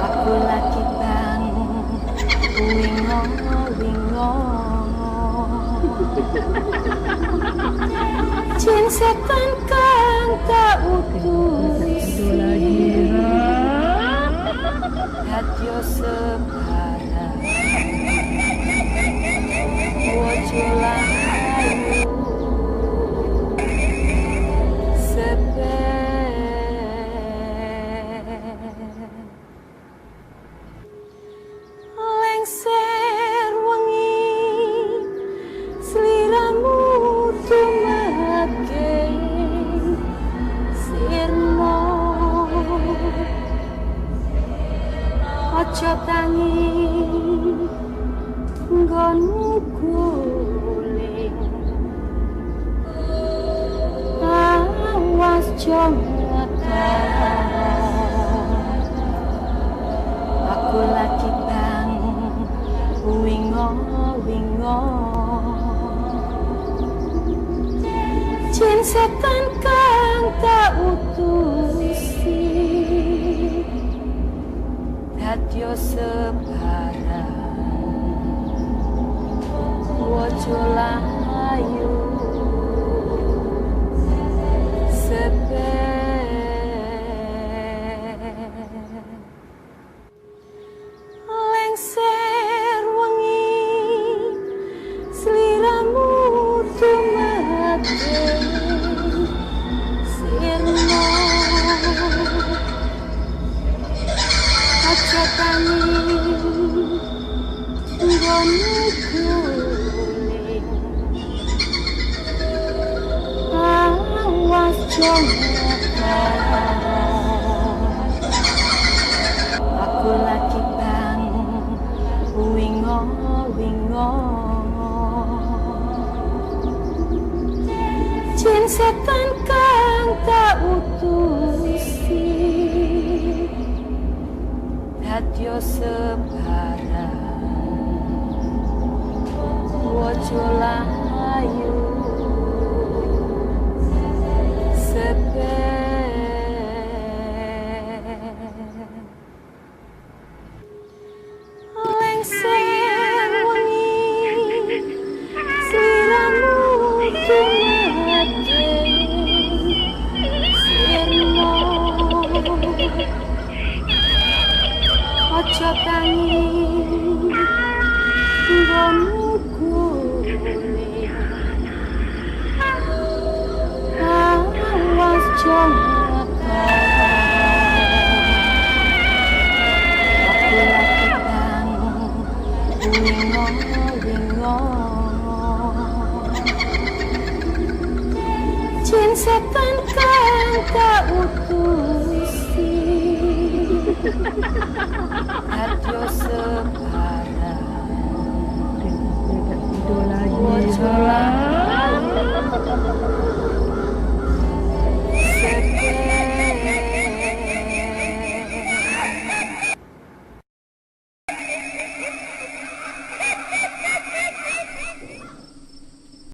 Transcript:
Aku lagi bang wingo wingo Jin setan kang tak utusi Hadyo sebarang Wajulah ayu Lengser wengi sliramu tumake sirmo aja tangi nggonmu guling awas jongata aku lagi bang wingo wingo Jin setan kang tak utusi Hadyo sebarang Wajulah ayu Lengser wengi sliramu tumake sirmo aja tangi nggonmu guling awas jongata aku lagi bang wingo wingo Jin setan kang tak utusi Hadyo sebarang Wajulah ayu Lengser wengi sliramu tumake sirmo aja tangi nggonmu guling awas jongata aku lagi bang wingo wingo Jin setan kang tak utusi Hadyo sebarang Wajulah ayu